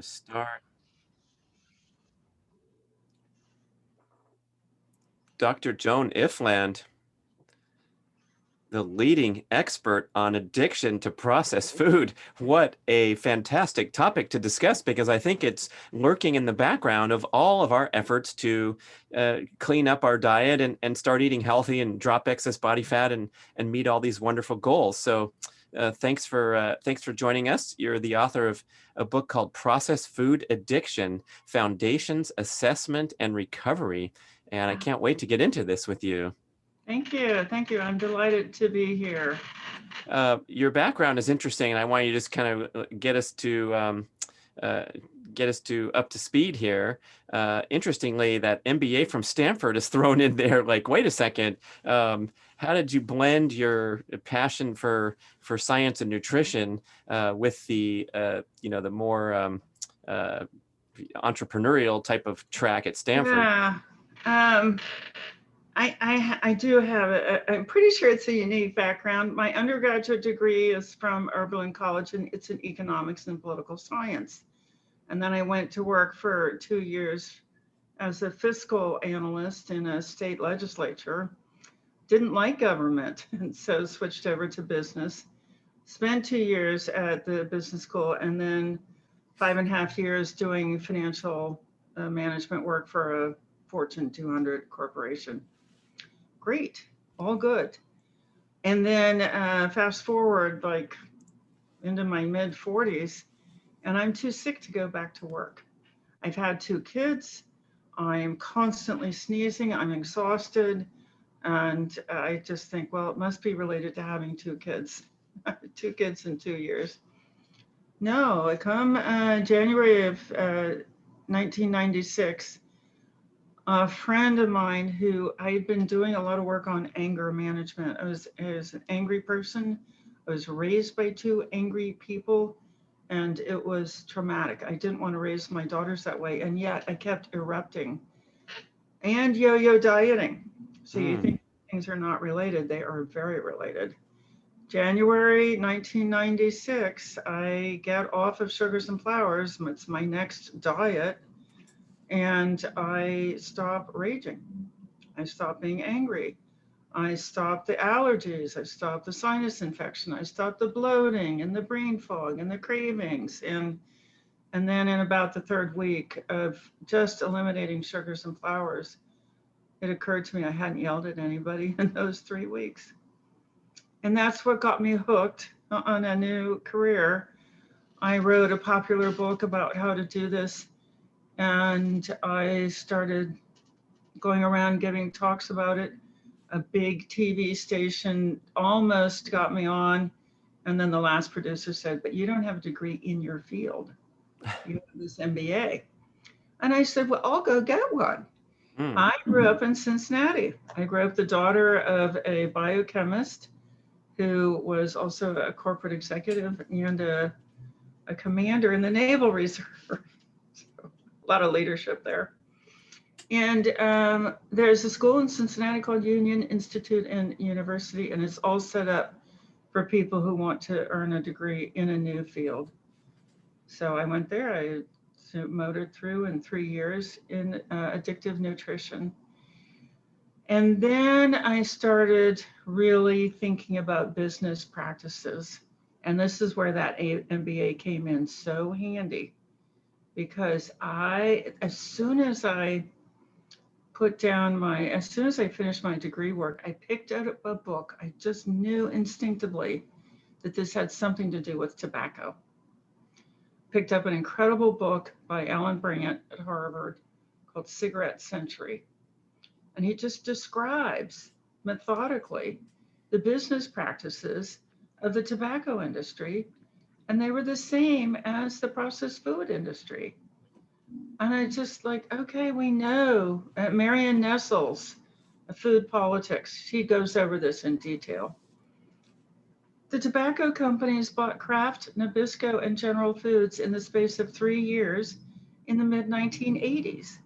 Start. Dr. Joan Ifland, the leading expert on addiction to processed food. What a fantastic topic to discuss, because I think it's lurking in the background of all of our efforts to clean up our diet and start eating healthy and drop excess body fat and meet all these wonderful goals. So thanks for joining us. You're the author of a book called Processed Food Addiction: Foundations, Assessment, and Recovery. And I can't wait to get into this with you. Thank you. Thank you. I'm delighted to be here. Your background is interesting, and I want you to just kind of get us to up to speed here. Interestingly, that MBA from Stanford is thrown in there. Like, wait a second, how did you blend your passion for science and nutrition with the the more entrepreneurial type of track at Stanford? Yeah. Um, I do have I'm pretty sure it's a unique background. My undergraduate degree is from Oberlin College, and it's in economics and political science. And then I went to work for 2 years as a fiscal analyst in a state legislature. Didn't like government, and so switched over to business. Spent 2 years at the business school, and then 5.5 years doing financial management work for a Fortune 200 corporation. Great, all good. And then fast forward like into my mid 40s, and I'm too sick to go back to work. I've had 2 kids. I'm constantly sneezing. I'm exhausted. And I just think, well, it must be related to having 2 kids, 2 kids in 2 years. No, come January of 1996, a friend of mine who I had been doing a lot of work on anger management. I was an angry person. I was raised by 2 angry people, and it was traumatic. I didn't want to raise my daughters that way, and yet I kept erupting and yo-yo dieting. So you Mm. think things are not related? They are very related. January 1996, I get off of sugars and flours. It's my next diet, and I stop raging. I stop being angry. I stopped the allergies. I stopped the sinus infection. I stopped the bloating and the brain fog and the cravings. And then in about the third week of just eliminating sugars and flours, it occurred to me I hadn't yelled at anybody in those 3 weeks. And that's what got me hooked on a new career. I wrote a popular book about how to do this, and I started going around giving talks about it. A big TV station almost got me on, and then the last producer said, "But you don't have a degree in your field. You have this MBA." And I said, "Well, I'll go get one." Mm. I grew up in Cincinnati. I grew up the daughter of a biochemist who was also a corporate executive and a commander in the Naval Reserve. So, a lot of leadership there. And there's a school in Cincinnati called Union Institute and University, and it's all set up for people who want to earn a degree in a new field. So I went there. I motored through in 3 years in addictive nutrition. And then I started really thinking about business practices. And this is where that MBA came in so handy, because as soon as I finished my degree work, I picked out a book. I just knew instinctively that this had something to do with tobacco. Picked up an incredible book by Alan Brandt at Harvard called Cigarette Century. And he just describes methodically the business practices of the tobacco industry. And they were the same as the processed food industry. And I just like, okay, we know. Marion Nestles, Food Politics, she goes over this in detail. The tobacco companies bought Kraft, Nabisco, and General Foods in the space of 3 years in the mid 1980s.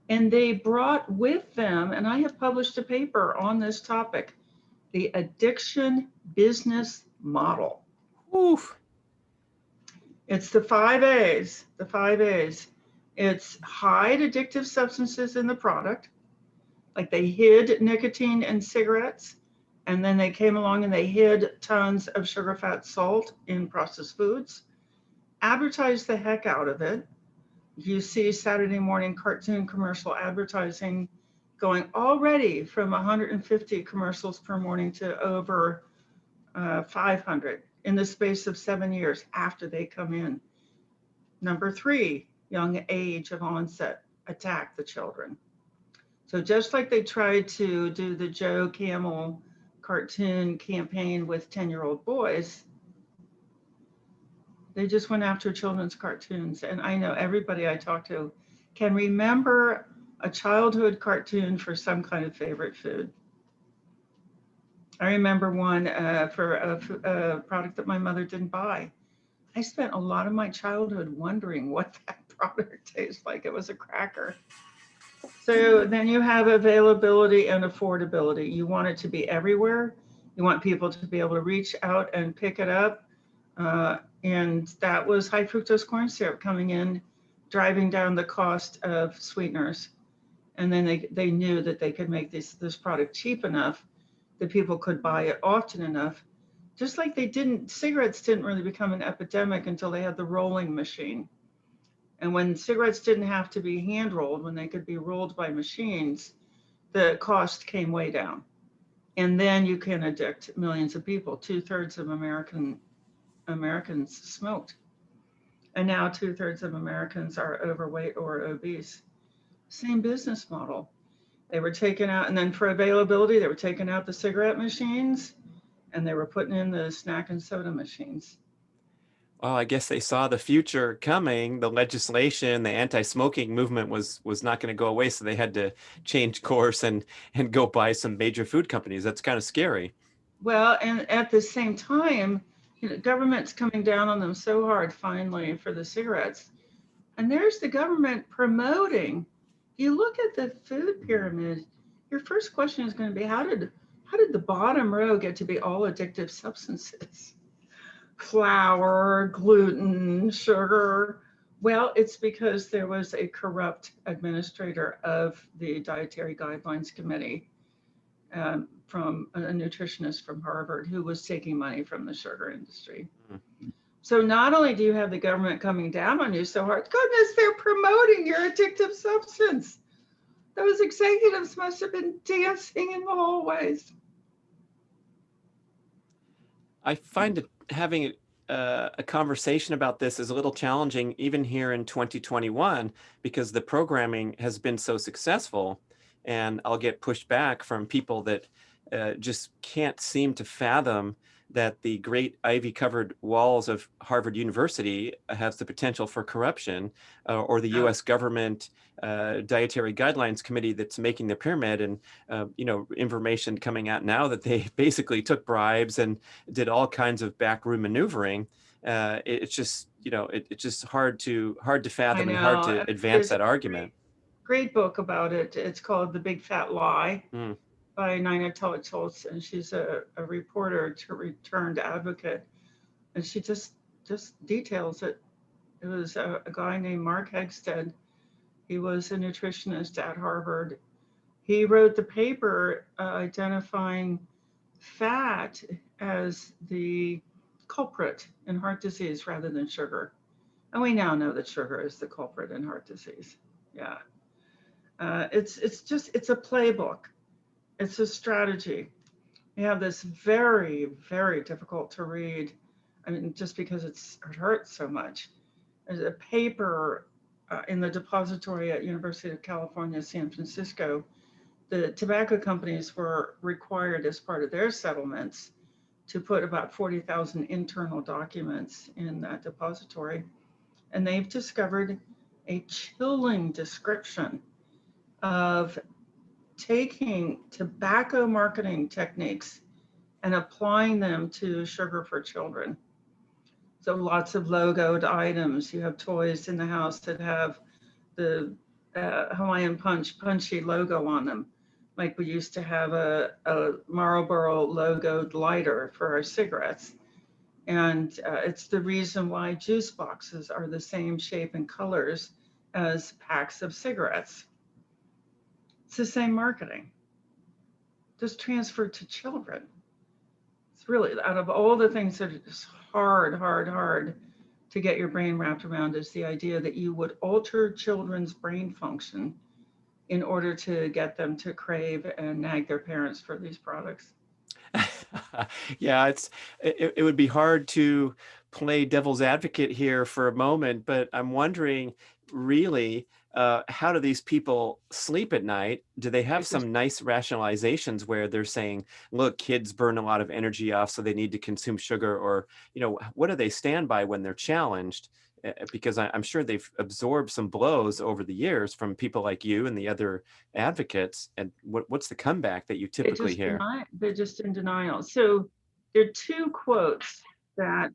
And they brought with them, and I have published a paper on this topic, the addiction business model. Oof. It's the 5 A's, the 5 A's. It's hide addictive substances in the product, like they hid nicotine in cigarettes, and then they came along and they hid tons of sugar, fat, salt in processed foods, advertised the heck out of it. You see Saturday morning cartoon commercial advertising going already from 150 commercials per morning to over 500 in the space of 7 years after they come in. Number three, young age of onset, attack the children. So just like they tried to do the Joe Camel cartoon campaign with 10-year-old boys, they just went after children's cartoons. And I know everybody I talk to can remember a childhood cartoon for some kind of favorite food. I remember one for a product that my mother didn't buy. I spent a lot of my childhood wondering what that product tastes like. It was a cracker. So then you have availability and affordability. You want it to be everywhere. You want people to be able to reach out and pick it up. And that was high fructose corn syrup coming in, driving down the cost of sweeteners. And then they knew that they could make this product cheap enough that people could buy it often enough. Just like cigarettes didn't really become an epidemic until they had the rolling machine. And when cigarettes didn't have to be hand rolled, when they could be rolled by machines, the cost came way down. And then you can addict millions of people. 2/3 of Americans smoked. And now 2/3 of Americans are overweight or obese. Same business model. They were taken out, and then for availability, they were taking out the cigarette machines and they were putting in the snack and soda machines. Well, I guess they saw the future coming. The legislation, the anti-smoking movement was not going to go away, so they had to change course and go buy some major food companies. That's kind of scary. Well, and at the same time, government's coming down on them so hard finally for the cigarettes. And there's the government promoting. You look at the food pyramid, your first question is going to be, how did the bottom row get to be all addictive substances? Flour, gluten, sugar. Well, it's because there was a corrupt administrator of the Dietary Guidelines Committee from a nutritionist from Harvard who was taking money from the sugar industry. Mm-hmm. So not only do you have the government coming down on you so hard, goodness, they're promoting your addictive substance. Those executives must have been dancing in the hallways. I find having a conversation about this is a little challenging even here in 2021 because the programming has been so successful, and I'll get pushed back from people that just can't seem to fathom that the great ivy-covered walls of Harvard University has the potential for corruption, or the U.S. government Dietary Guidelines Committee that's making the pyramid, and information coming out now that they basically took bribes and did all kinds of backroom maneuvering. It's just it's just hard to fathom and hard to advance that argument. Great book about it. It's called The Big Fat Lie. By Nina Telitz, and she's a reporter turned advocate, and she just details it. It was a guy named Mark Hegstead. He was a nutritionist at Harvard. He wrote the paper identifying fat as the culprit in heart disease rather than sugar. And we now know that sugar is the culprit in heart disease. Yeah. It's a playbook. It's a strategy. We have this very, very difficult to read. I mean, just because it hurts so much. There's a paper in the depository at University of California, San Francisco. The tobacco companies were required as part of their settlements to put about 40,000 internal documents in that depository. And they've discovered a chilling description of taking tobacco marketing techniques and applying them to sugar for children. So lots of logoed items. You have toys in the house that have the Hawaiian Punch punchy logo on them. Like we used to have a Marlboro logoed lighter for our cigarettes. And it's the reason why juice boxes are the same shape and colors as packs of cigarettes. It's the same marketing, just transferred to children. It's really, out of all the things that are just hard to get your brain wrapped around, is the idea that you would alter children's brain function in order to get them to crave and nag their parents for these products. Yeah, it would be hard to play devil's advocate here for a moment, but I'm wondering, really, how do these people sleep at night? Do they They're have just, some nice rationalizations where they're saying, look, kids burn a lot of energy off, so they need to consume sugar, or, what do they stand by when they're challenged? Because I'm sure they've absorbed some blows over the years from people like you and the other advocates. And what's the comeback that you they typically just hear? deny, they're just in denial. So there are two quotes that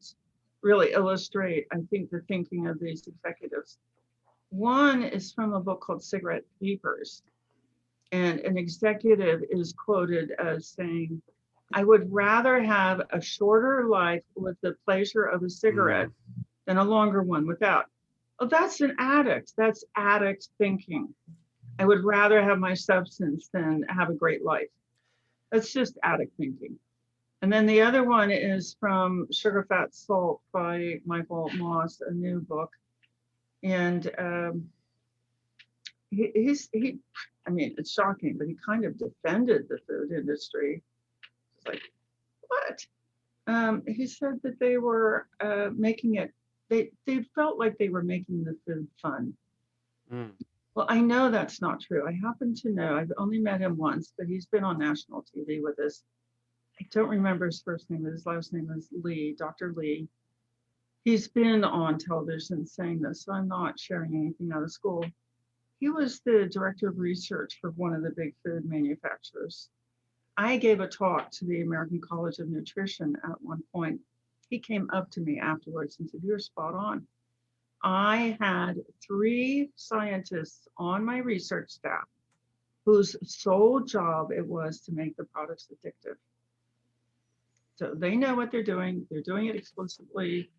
really illustrate, I think, the thinking of these executives. One is from a book called Cigarette Papers, and an executive is quoted as saying, I would rather have a shorter life with the pleasure of a cigarette Mm. than a longer one without. Oh, that's an addict. That's addict thinking. I would rather have my substance than have a great life. That's just addict thinking. And then the other one is from Sugar, Fat, Salt by Michael Moss, a new book. And I mean, it's shocking, but he kind of defended the food industry. It's like, what? He said that they were making it, they felt like they were making the food fun. Mm. Well, I know that's not true. I happen to know, I've only met him once, but he's been on national TV with us. I don't remember his first name, but his last name is Lee, Dr. Lee. He's been on television saying this, so I'm not sharing anything out of school. He was the director of research for one of the big food manufacturers. I gave a talk to the American College of Nutrition at one point. He came up to me afterwards and said, you're spot on. I had 3 scientists on my research staff whose sole job it was to make the products addictive. So they know what they're doing. They're doing it exclusively.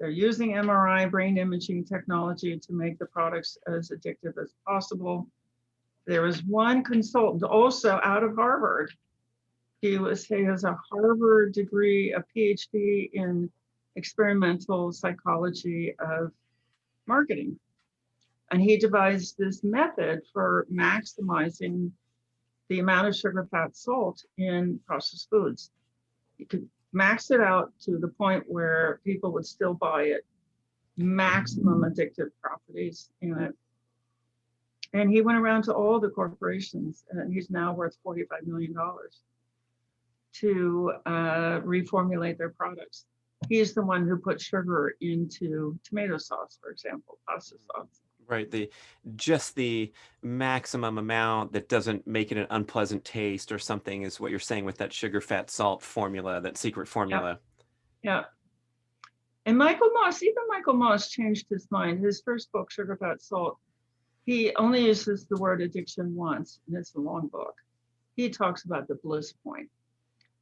They're using MRI brain imaging technology to make the products as addictive as possible. There was one consultant also out of Harvard. He has a Harvard degree, a PhD in experimental psychology of marketing. And he devised this method for maximizing the amount of sugar, fat, salt in processed foods. You could max it out to the point where people would still buy it, maximum addictive properties in it. And he went around to all the corporations, and he's now worth $45 million to reformulate their products. He's the one who put sugar into tomato sauce, for example, pasta sauce. Right. Just the maximum amount that doesn't make it an unpleasant taste or something is what you're saying with that sugar, fat, salt formula, that secret Yeah, formula. yeah. And even Michael Moss changed his mind. His first book, Sugar, Fat, Salt, he only uses the word addiction once, and it's a long book. He talks about the bliss point.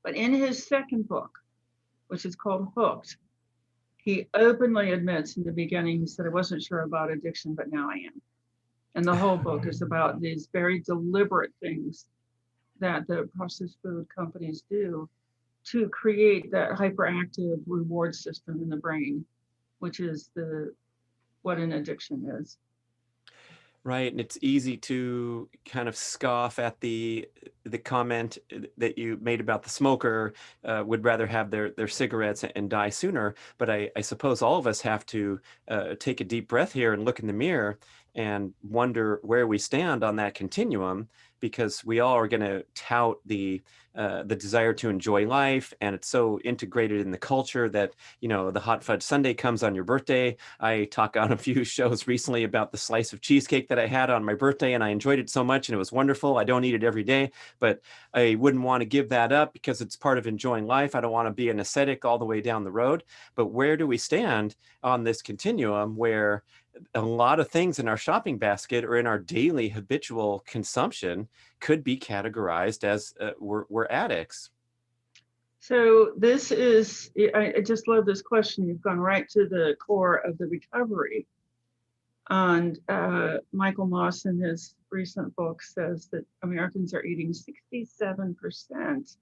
But in his second book, which is called Hooked, he openly admits in the beginning, he said, I wasn't sure about addiction, but now I am. And the whole book is about these very deliberate things that the processed food companies do to create that hyperactive reward system in the brain, which is what an addiction is. Right, and it's easy to kind of scoff at the comment that you made about the smoker would rather have their cigarettes and die sooner. But I suppose all of us have to take a deep breath here and look in the mirror and wonder where we stand on that continuum, because we all are going to tout the desire to enjoy life, and it's so integrated in the culture that the hot fudge sundae comes on your birthday. I talk on a few shows recently about the slice of cheesecake that I had on my birthday, and I enjoyed it so much, and it was wonderful. I don't eat it every day, but I wouldn't want to give that up because it's part of enjoying life. I don't want to be an ascetic all the way down the road. But where do we stand on this continuum where a lot of things in our shopping basket or in our daily habitual consumption could be categorized as we're addicts? So this is, I just love this question. You've gone right to the core of the recovery. And Michael Moss in his recent book says that Americans are eating 67%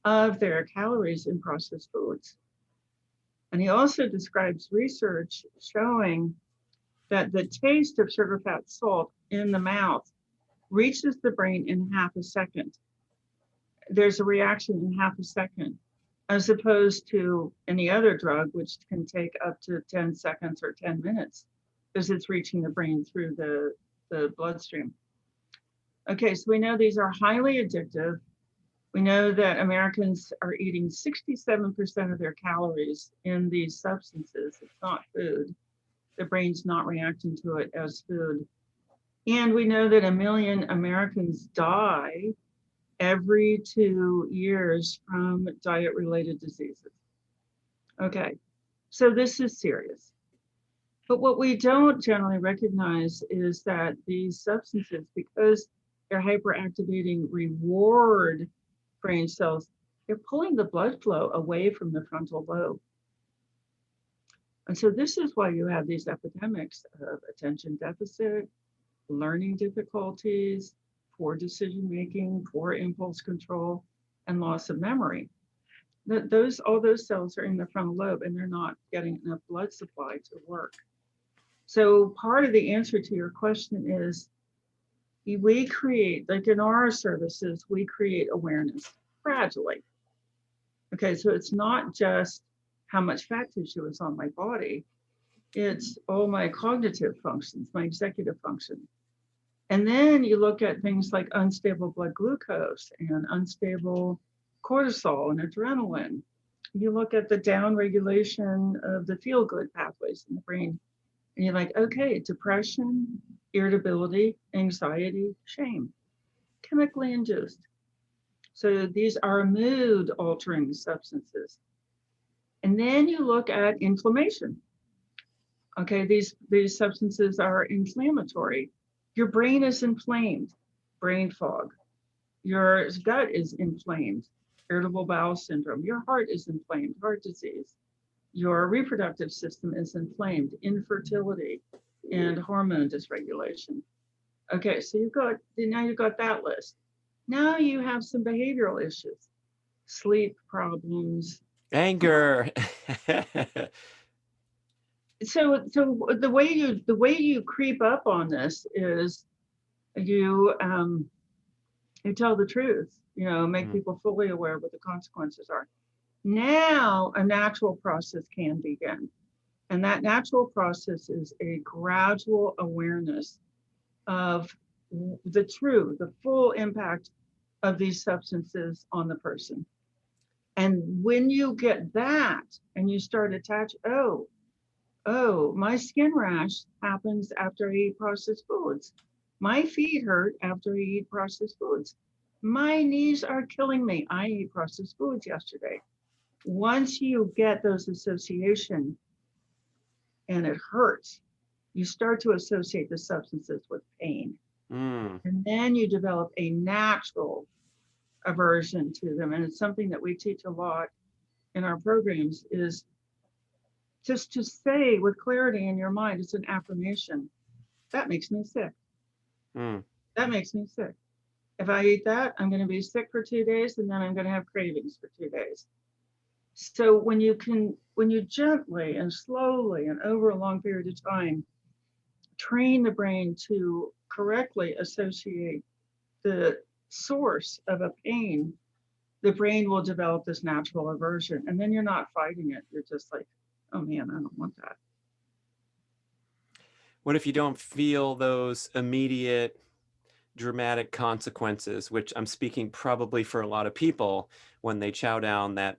of their calories in processed foods. And he also describes research showing that the taste of sugar, fat, salt in the mouth reaches the brain in half a second. There's a reaction in half a second, as opposed to any other drug, which can take up to 10 seconds or 10 minutes, because it's reaching the brain through the bloodstream. Okay, so we know these are highly addictive. We know that Americans are eating 67% of their calories in these substances. It's not food. The brain's not reacting to it as food. And we know that 1 million Americans die every 2 years from diet-related diseases. Okay, so this is serious. But what we don't generally recognize is that these substances, because they're hyperactivating reward brain cells, they're pulling the blood flow away from the frontal lobe. And so this is why you have these epidemics of attention deficit, learning difficulties, poor decision-making, poor impulse control, and loss of memory. All those cells are in the frontal lobe and they're not getting enough blood supply to work. So part of the answer to your question is we create, like in our services, we create awareness gradually. Okay, so it's not just how much fat tissue is on my body, it's all my cognitive functions, my executive function. And then you look at things like unstable blood glucose and unstable cortisol and adrenaline. You look at the downregulation of the feel-good pathways in the brain. And you're like, okay, depression, irritability, anxiety, shame, chemically induced. So these are mood-altering substances. And then you look at inflammation. Okay, these substances are inflammatory. Your brain is inflamed, brain fog. Your gut is inflamed, irritable bowel syndrome. Your heart is inflamed, heart disease. Your reproductive system is inflamed, infertility, and hormone dysregulation. Okay, so now you've got that list. Now you have some behavioral issues, sleep problems, Anger. So the way you creep up on this is you tell the truth, make people fully aware of what the consequences are. Now a natural process can begin. And that natural process is a gradual awareness of the full impact of these substances on the person. And when you get that and you start attach, oh, my skin rash happens after I eat processed foods. My feet hurt after I eat processed foods. My knees are killing me. I ate processed foods yesterday. Once you get those associations and it hurts, you start to associate the substances with pain. And then you develop a natural aversion to them. And it's something that we teach a lot in our programs is just to say with clarity in your mind, it's an affirmation. That makes me sick. That makes me sick. If I eat that, I'm going to be sick for 2 days and then I'm going to have cravings for 2 days. So when you gently and slowly and over a long period of time, train the brain to correctly associate the source of a pain, the brain will develop this natural aversion. And then you're not fighting it. You're just like, oh man, I don't want that. What if you don't feel those immediate dramatic consequences, which I'm speaking probably for a lot of people when they chow down that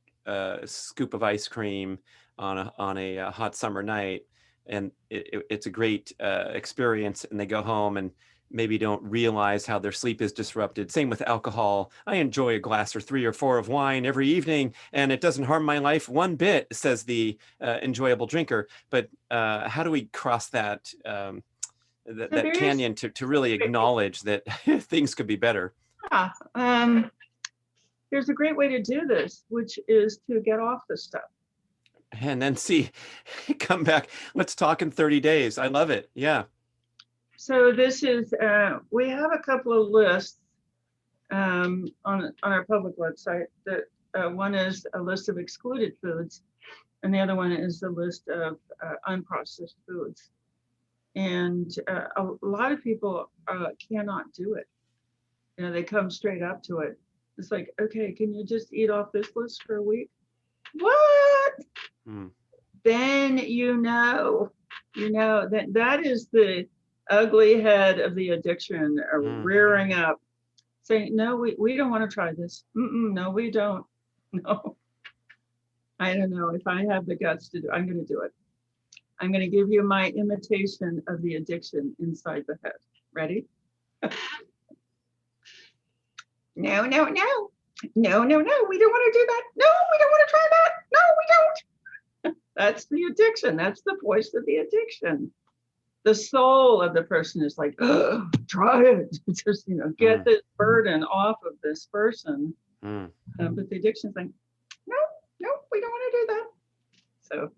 scoop of ice cream on a hot summer night, and it's a great experience, and they go home and maybe don't realize how their sleep is disrupted. Same with alcohol. I enjoy a glass or 3 or 4 of wine every evening, and it doesn't harm my life one bit, says the enjoyable drinker. But how do we cross that that canyon to really acknowledge that things could be better? Yeah. there's a great way to do this, which is to get off the stuff. And then see, come back. Let's talk in 30 days. I love it. Yeah. So this is, we have a couple of lists on our public website. That one is a list of excluded foods, and the other one is a list of unprocessed foods. And a lot of people cannot do it. You know, they come straight up to it. It's like, okay, can you just eat off this list for a week? What? Then you know that is the ugly head of the addiction rearing up, saying, no, we don't want to try this. No, we don't. No, I don't know if I have the guts to do. I'm going to do it. I'm going to give you my imitation of the addiction inside the head. Ready? No, no, no. No, no, no. We don't want to do that. No, we don't want to try that. No, we don't. That's the addiction. That's the voice of the addiction. The soul of the person is like, try it. Just, get this burden off of this person. But the addiction's like, no, no, we don't want to do that. So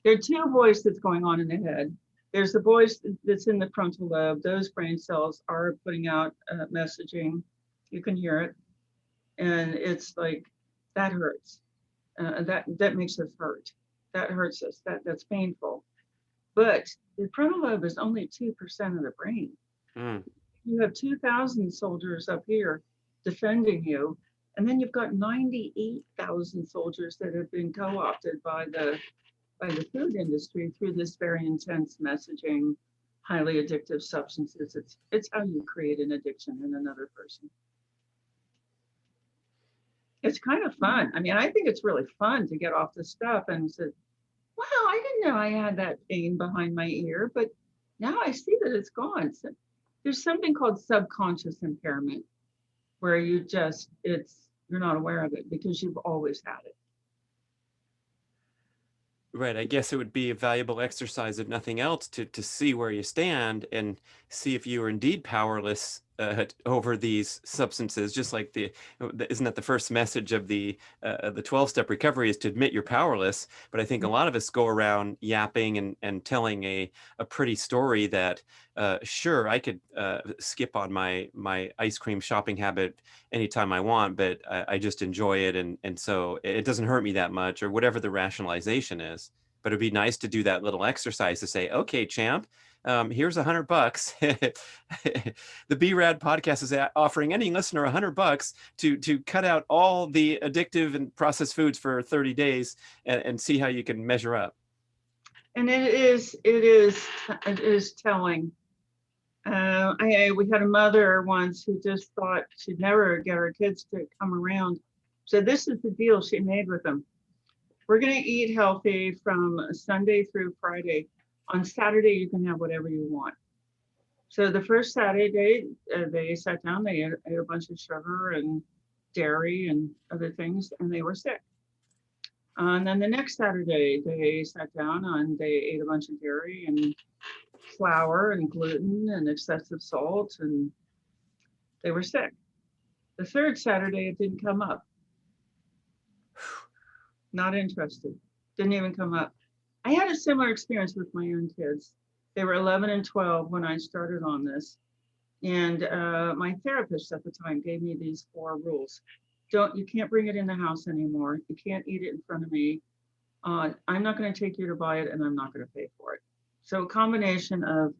there are two voices going on in the head. There's the voice that's in the frontal lobe. Those brain cells are putting out messaging. You can hear it. And it's like, that hurts. That makes us hurt. That hurts us. That's painful. But the frontal lobe is only 2% of the brain. You have 2,000 soldiers up here defending you. And then you've got 98,000 soldiers that have been co-opted by the food industry through this very intense messaging, highly addictive substances. It's how you create an addiction in another person. It's kind of fun. I mean, I think it's really fun to get off the stuff and say, wow, I didn't know I had that pain behind my ear, but now I see that it's gone. So there's something called subconscious impairment, where you're not aware of it because you've always had it. Right. I guess it would be a valuable exercise, if nothing else, to see where you stand and see if you are indeed powerless over these substances. Just like isn't that the first message of the 12-step recovery, is to admit you're powerless? But I think a lot of us go around yapping and telling a pretty story that sure, I could skip on my ice cream shopping habit anytime I want, but I just enjoy it, and so it doesn't hurt me that much, or whatever the rationalization is. But it'd be nice to do that little exercise to say, okay, champ, here's $100. The B.rad podcast is offering any listener $100 to cut out all the addictive and processed foods for 30 days and see how you can measure up. And it is telling. We had a mother once who just thought she'd never get her kids to come around. So this is the deal she made with them. We're going to eat healthy from Sunday through Friday. On Saturday, you can have whatever you want. So the first Saturday, they sat down, they ate a bunch of sugar and dairy and other things, and they were sick. And then the next Saturday, they sat down and they ate a bunch of dairy and flour and gluten and excessive salt, and they were sick. The third Saturday, it didn't come up. Not interested. Didn't even come up. I had a similar experience with my own kids. They were 11 and 12 when I started on this. And my therapist at the time gave me these 4 rules. You can't bring it in the house anymore. You can't eat it in front of me. I'm not going to take you to buy it, and I'm not going to pay for it. So a combination of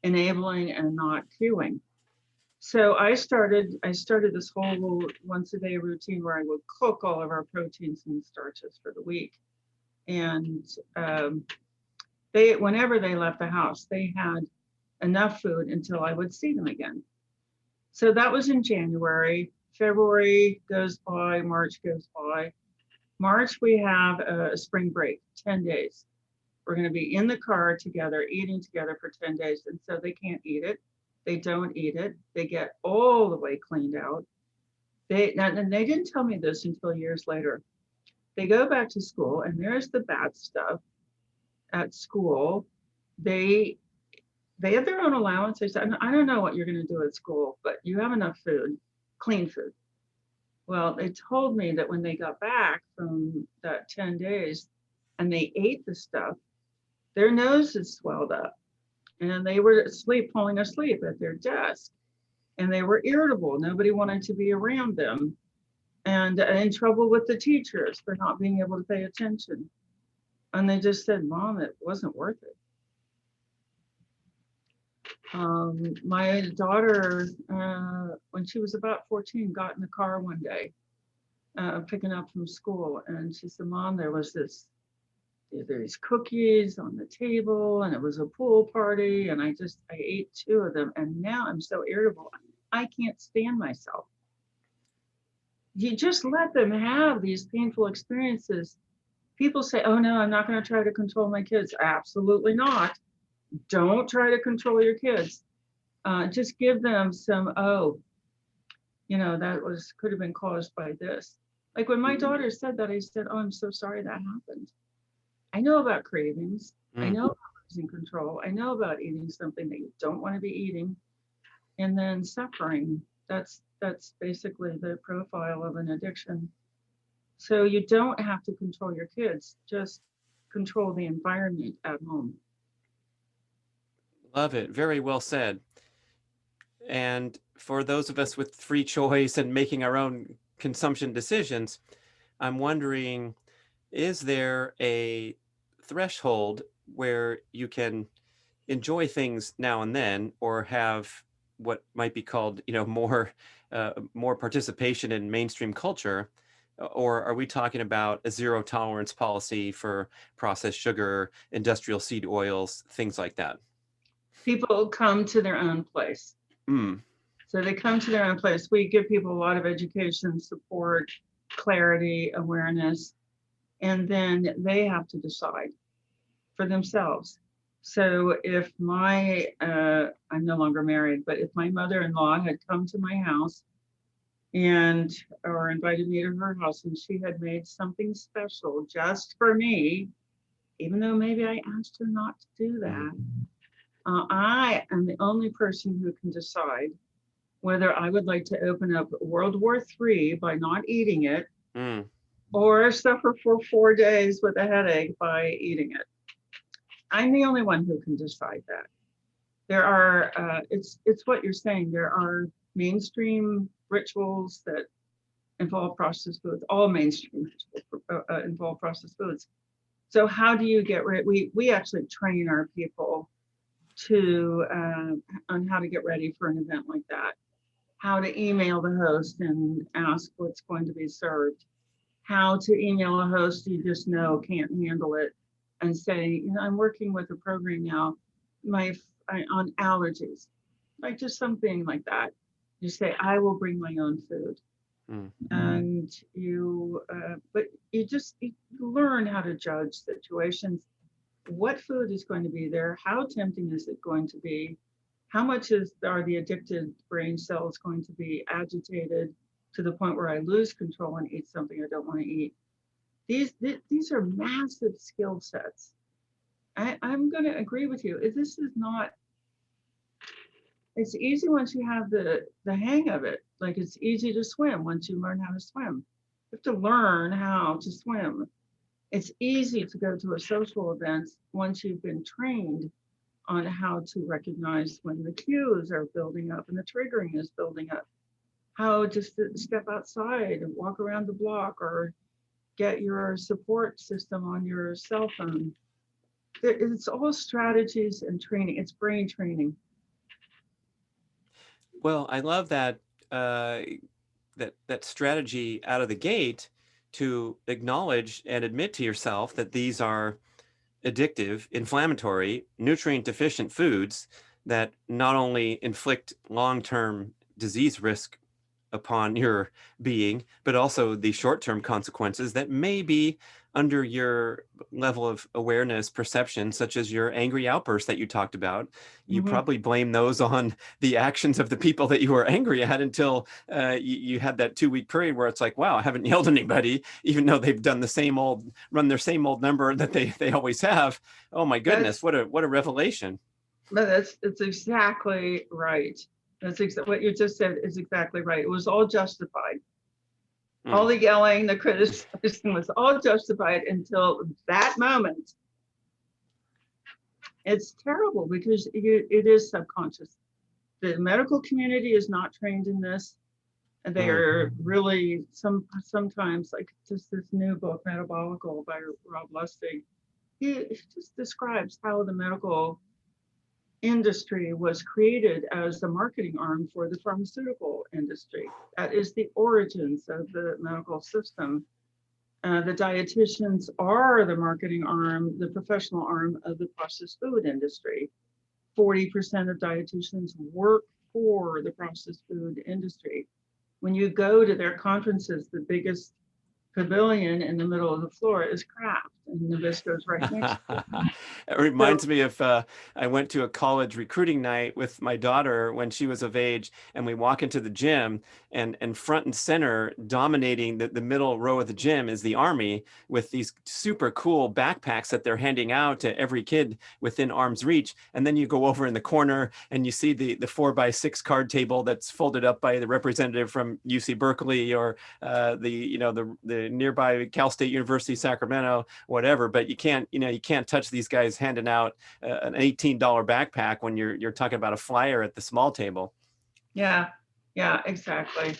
enabling and not cueing. So I started this whole once a day routine where I would cook all of our proteins and starches for the week. And whenever they left the house, they had enough food until I would see them again. So that was in January. February goes by, March goes by. March, we have a spring break, 10 days. We're going to be in the car together, eating together for 10 days. And so they can't eat it. They don't eat it. They get all the way cleaned out. And they didn't tell me this until years later. They go back to school, and there's the bad stuff at school. They have their own allowance. They said, I don't know what you're going to do at school, but you have enough food, clean food. Well, they told me that when they got back from that 10 days and they ate the stuff, their noses swelled up and they were asleep, falling asleep at their desk, and they were irritable. Nobody wanted to be around them, and in trouble with the teachers for not being able to pay attention. And they just said, Mom, it wasn't worth it. My daughter, when she was about 14, got in the car one day, picking up from school, and she said, Mom, there's these cookies on the table, and it was a pool party, and I ate 2 of them, and now I'm so irritable. I can't stand myself. You just let them have these painful experiences. People say, oh no, I'm not going to try to control my kids. Absolutely not. Don't try to control your kids. Just give them some, that could have been caused by this. Like when my daughter said that, I said, oh, I'm so sorry that happened. I know about cravings. I know about losing control. I know about eating something that you don't want to be eating, and then suffering. That's basically the profile of an addiction. So you don't have to control your kids, just control the environment at home. Love it. Very well said. And for those of us with free choice and making our own consumption decisions, I'm wondering, is there a threshold where you can enjoy things now and then, or have what might be called, more participation in mainstream culture? Or are we talking about a zero tolerance policy for processed sugar, industrial seed oils, things like that? People come to their own place. Mm. So they come to their own place. We give people a lot of education, support, clarity, awareness, and then they have to decide for themselves. So if I'm no longer married, but if my mother-in-law had come to my house or invited me to her house, and she had made something special just for me, even though maybe I asked her not to do that, I am the only person who can decide whether I would like to open up World War III by not eating it, or suffer for 4 days with a headache by eating it. I'm the only one who can decide that. There are, it's what you're saying. There are mainstream rituals that involve processed foods. All mainstream rituals involve processed foods. So how do you get rid? We actually train our people on how to get ready for an event like that. How to email the host and ask what's going to be served. How to email a host you just know can't handle it, and say, I'm working with a program now, on allergies, like just something like that. You say, I will bring my own food. And but you learn how to judge situations. What food is going to be there? How tempting is it going to be? How much are the addicted brain cells going to be agitated to the point where I lose control and eat something I don't want to eat? These are massive skill sets. I'm going to agree with you. This is not. It's easy once you have the hang of it. Like it's easy to swim once you learn how to swim. You have to learn how to swim. It's easy to go to a social event once you've been trained on how to recognize when the cues are building up and the triggering is building up. How to step outside and walk around the block, or get your support system on your cell phone. It's all strategies and training. It's brain training. Well, I love that that strategy out of the gate, to acknowledge and admit to yourself that these are addictive, inflammatory, nutrient deficient foods that not only inflict long-term disease risk upon your being, but also the short-term consequences that may be under your level of awareness, perception, such as your angry outbursts that you talked about. You probably blame those on the actions of the people that you were angry at until you had that 2-week period where it's like, wow, I haven't yelled at anybody, even though they've done run their same old number that they always have. Oh my goodness, what a revelation. But it's exactly right. What you just said is exactly right. It was all justified. All Mm. the yelling, the criticism was all justified until that moment. It's terrible because it is subconscious. The medical community is not trained in this. And they Mm. are really sometimes like just this new book, Metabolical by Rob Lustig. He just describes how the medical industry was created as the marketing arm for the pharmaceutical industry. That is the origins of the medical system. The dietitians are the marketing arm, the professional arm of the processed food industry. 40% of dietitians work for the processed food industry. When you go to their conferences, the biggest pavilion in the middle of the floor is Kraft, and Nabisco's right next to it. It So reminds me of I went to a college recruiting night with my daughter when she was of age, and we walk into the gym, and front and center, dominating the middle row of the gym, is the Army with these super cool backpacks that they're handing out to every kid within arm's reach. And then you go over in the corner and you see the 4x6 card table that's folded up by the representative from UC Berkeley or the nearby Cal State University, Sacramento, whatever. But you can't touch these guys handing out an $18 backpack when you're talking about a flyer at the small table. yeah, yeah, exactly.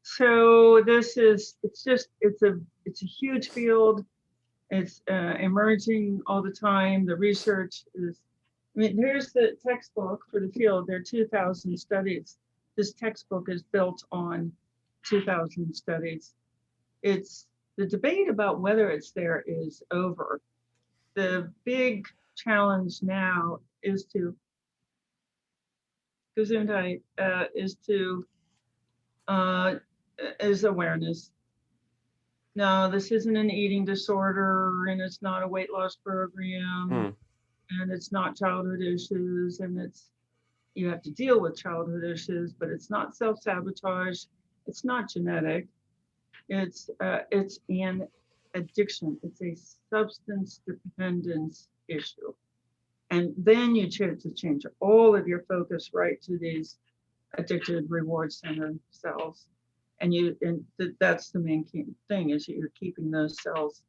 So it's a huge field. It's emerging all the time. The research is, I mean, here's the textbook for the field. There are 2,000 studies. This textbook is built on 2,000 studies. It's the debate about whether it's there is over. The big challenge now is to Gesundheit, uh, is awareness. No, this isn't an eating disorder, and it's not a weight loss program, Hmm. and it's not childhood issues, and you have to deal with childhood issues, but it's not self-sabotage, it's not genetic, it's an addiction, it's a substance dependence issue. And then you choose to change all of your focus right to these addicted reward center cells. That's the main key thing is that you're keeping those cells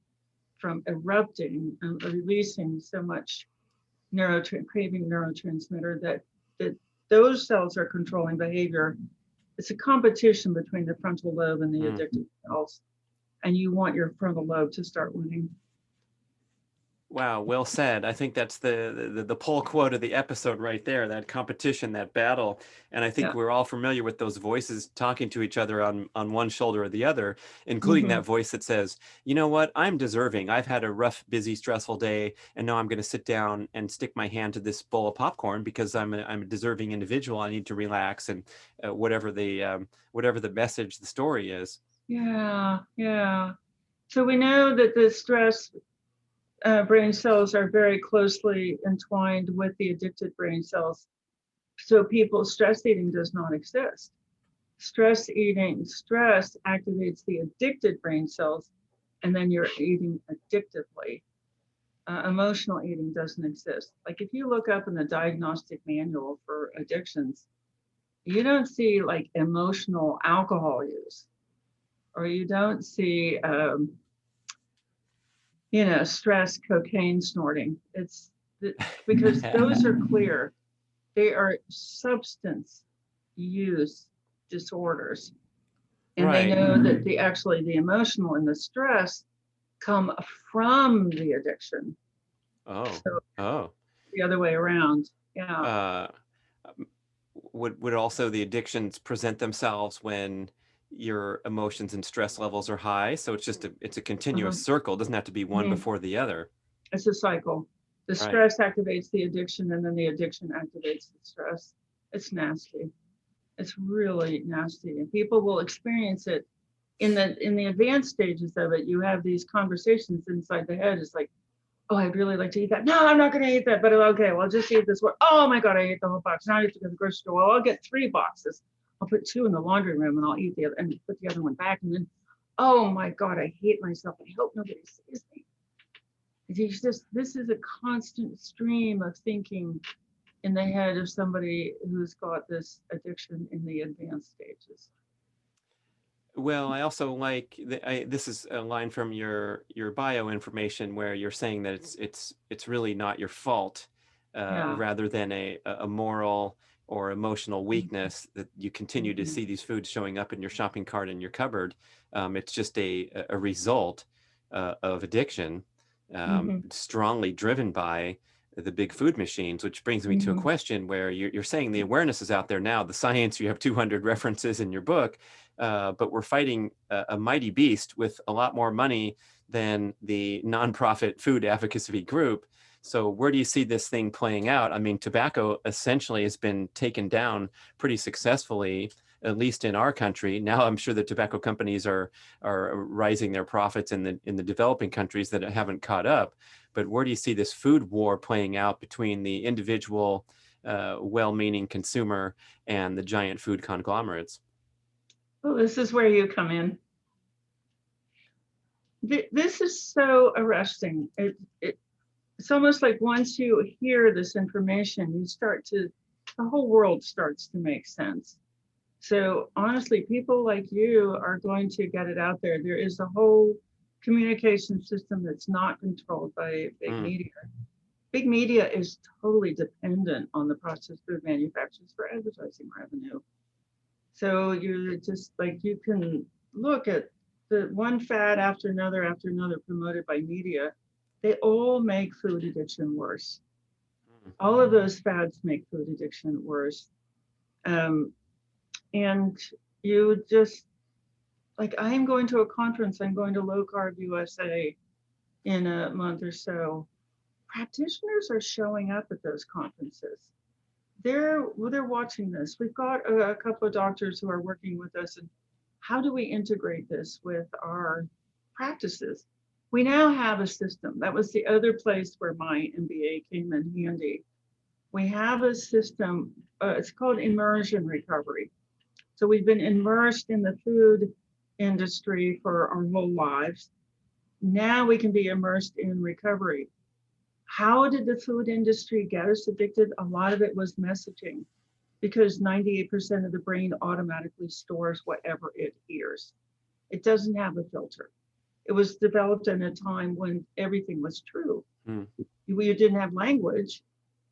from erupting and releasing so much craving neurotransmitter that those cells are controlling behavior. It's a competition between the frontal lobe and the Hmm. addicted cells, and you want your frontal lobe to start winning. Wow, well said. I think that's the pull quote of the episode right there, that competition, that battle. And I think Yeah. we're all familiar with those voices talking to each other on one shoulder or the other, including Mm-hmm. that voice that says, you know what, I'm deserving. I've had a rough, busy, stressful day, and now I'm going to sit down and stick my hand to this bowl of popcorn because I'm a deserving individual. I need to relax and whatever the message, the story is. Yeah, yeah. So we know that the stress brain cells are very closely entwined with the addicted brain cells. So stress eating does not exist. Stress activates the addicted brain cells, and then you're eating addictively. Emotional eating doesn't exist. Like if you look up in the diagnostic manual for addictions, you don't see like emotional alcohol use, or you don't see stress cocaine snorting. Because those are clear. They are substance use disorders. And they Right. know that the emotional and the stress come from the addiction. Oh, So oh. the other way around. Yeah. Uh, would also the addictions present themselves when your emotions and stress levels are high? So it's a continuous Mhm. circle. It doesn't have to be one Mhm. before the other. It's a cycle. The Right. stress activates the addiction, and then the addiction activates the stress. It's nasty. It's really nasty. And people will experience it in the advanced stages of it. You have these conversations inside the head. It's like, oh, I'd really like to eat that. No, I'm not going to eat that. But okay, well, I'll just eat this one. Oh my God, I ate the whole box. Now I have to go to the grocery store. Well, I'll get 3 boxes. I'll put 2 in the laundry room and I'll eat the other and put the other one back. And then, oh my God, I hate myself. I hope nobody sees me. This is a constant stream of thinking in the head of somebody who's got this addiction in the advanced stages. Well, I also like this is a line from your bio information where you're saying that it's really not your fault, Yeah. rather than a moral or emotional weakness that you continue to Mhm. see these foods showing up in your shopping cart in your cupboard. It's just a result of addiction, Mhm. strongly driven by the big food machines, which brings me to a Mhm. question where you're saying the awareness is out there now, the science, you have 200 references in your book, but we're fighting a mighty beast with a lot more money than the nonprofit food advocacy group. So where do you see this thing playing out? I mean, tobacco essentially has been taken down pretty successfully, at least in our country. Now I'm sure the tobacco companies are rising their profits in the developing countries that haven't caught up. But where do you see this food war playing out between the individual, well-meaning consumer and the giant food conglomerates? Well, this is where you come in. This is so arresting. It's almost like once you hear this information, the whole world starts to make sense. So honestly, people like you are going to get it out there. There is a whole communication system that's not controlled by big Mm, media. Big media is totally dependent on the processed food manufacturers for advertising revenue. So you're just like, you can look at the one fad after another promoted by media. They all make food addiction worse. mm, All of those fads make food addiction worse. Um, and you just, like, I am going to a conference, I'm going to Low Carb USA in a month or so. Practitioners are showing up at those conferences. They're watching this. We've got a couple of doctors who are working with us, and how do we integrate this with our practices? We now have a system. That was the other place where my MBA came in handy. We have a system, it's called immersion recovery. So we've been immersed in the food industry for our whole lives. Now we can be immersed in recovery. How did the food industry get us addicted? A lot of it was messaging, because 98% of the brain automatically stores whatever it hears. It doesn't have a filter. It was developed in a time when everything was true. mm. You didn't have language,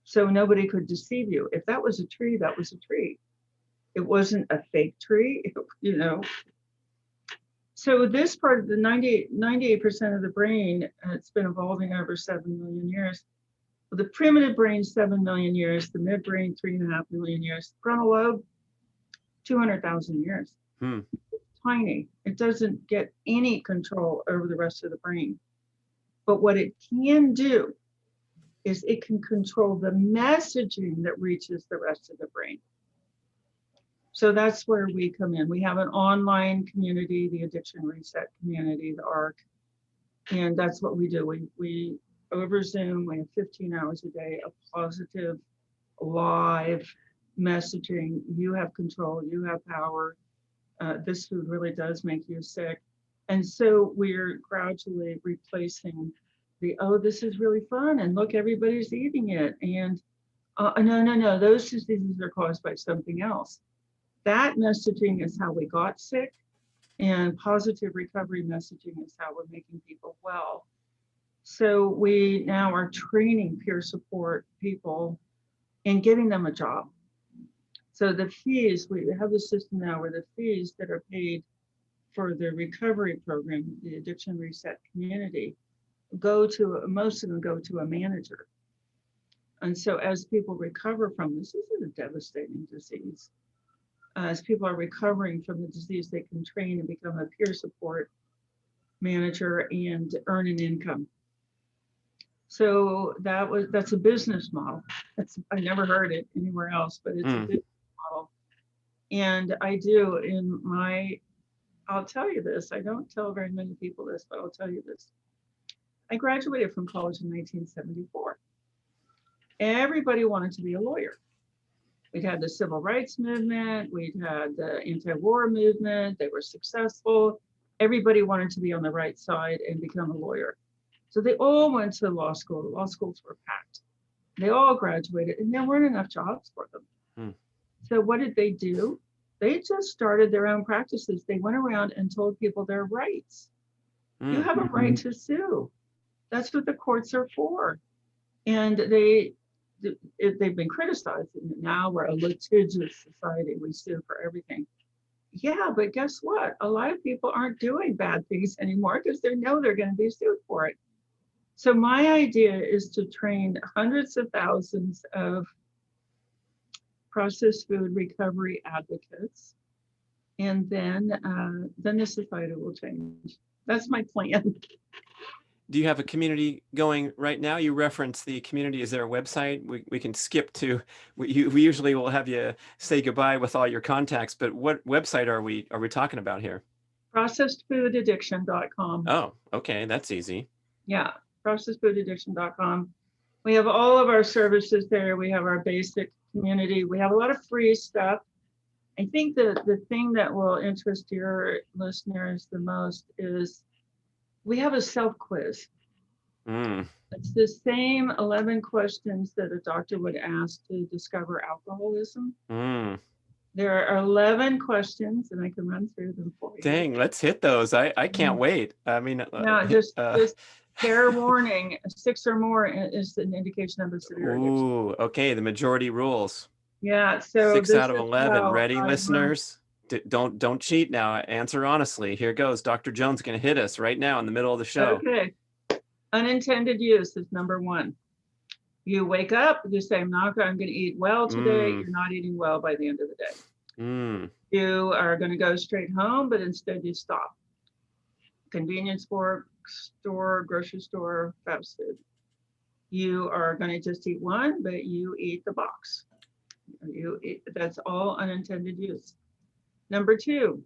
so nobody could deceive you. If that was a tree, that was a tree. It wasn't a fake tree, you know. So this part of the 98% of the brain, it's been evolving over 7 million years. The primitive brain, 7 million years, the midbrain, 3.5 million years, the frontal lobe, 200,000 years. Hmm. Tiny. It doesn't get any control over the rest of the brain. But what it can do is it can control the messaging that reaches the rest of the brain. So that's where we come in. We have an online community, the Addiction Reset community, the ARC, and that's what we do. We over Zoom, we have 15 hours a day of positive, live messaging. You have control, you have power. This food really does make you sick. And so we're gradually replacing oh, this is really fun, and look, everybody's eating it. And no, those diseases are caused by something else. That messaging is how we got sick, and positive recovery messaging is how we're making people well. So we now are training peer support people and giving them a job. So the fees, we have a system now where the fees that are paid for the recovery program, the Addiction Reset community, most of them go to a manager. And so as people recover from this is a devastating disease. As people are recovering from the disease, they can train and become a peer support manager and earn an income. So that's a business model. I never heard it anywhere else, but it's a business model. And I'll tell you this, I don't tell very many people this, but I'll tell you this. I graduated from college in 1974. Everybody wanted to be a lawyer. We'd had the civil rights movement, we'd had the anti-war movement, they were successful. Everybody wanted to be on the right side and become a lawyer. So they all went to law school. Law schools were packed. They all graduated, and there weren't enough jobs for them. Hmm. So what did they do? They just started their own practices. They went around and told people their rights. You have a right to sue. That's what the courts are for. And they've been criticized. Now we're a litigious society. We sue for everything. Yeah, but guess what? A lot of people aren't doing bad things anymore because they know they're going to be sued for it. So my idea is to train hundreds of thousands of processed food recovery advocates, and then the society will change. That's my plan. Do you have a community going right now? You reference the community. Is there a website? We can skip to, we usually will have you say goodbye with all your contacts, but what website are we talking about here? Processedfoodaddiction.com. Oh, okay. That's easy. Yeah, processedfoodaddiction.com. We have all of our services there. We have our basic community. We have a lot of free stuff. I think that the thing that will interest your listeners the most is we have a self-quiz. It's the same 11 questions that a doctor would ask to discover alcoholism. There are 11 questions, and I can run through them for you. Dang, let's hit those. I can't wait. I mean, yeah, just fair warning, 6 or more is an indication of a severe addiction. Ooh, okay, the majority rules. Yeah, so 6 out of 11. Ready, listeners? Don't cheat now. Answer honestly. Here goes. Dr. Jones going to hit us right now in the middle of the show. Okay. Unintended use is number 1. You wake up, you say, I'm going to eat well today. You're not eating well by the end of the day. You are going to go straight home, but instead you stop. Convenience store, grocery store, fast food. You are going to just eat one, but you eat the box. That's all unintended use. Number 2,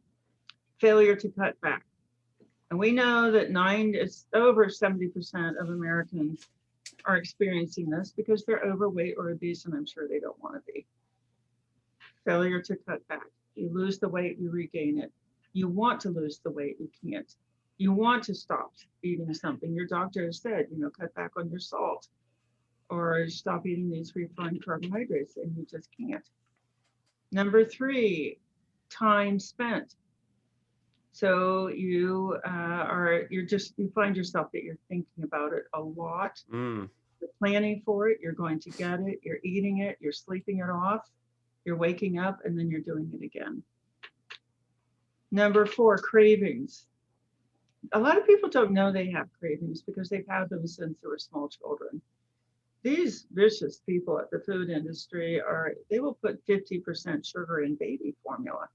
failure to cut back. And we know that it's over 70% of Americans are experiencing this because they're overweight or obese, and I'm sure they don't want to be. Failure to cut back. You lose the weight, you regain it. You want to lose the weight, you can't. You want to stop eating something. Your doctor has said, cut back on your salt or stop eating these refined carbohydrates, and you just can't. Number 3, time spent. So you find yourself that you're thinking about it a lot. You're planning for it, you're going to get it, you're eating it, you're sleeping it off, you're waking up, and then you're doing it again. Number 4, cravings. A lot of people don't know they have cravings because they've had them since they were small children. These vicious people at the food industry they will put 50% sugar in baby formula.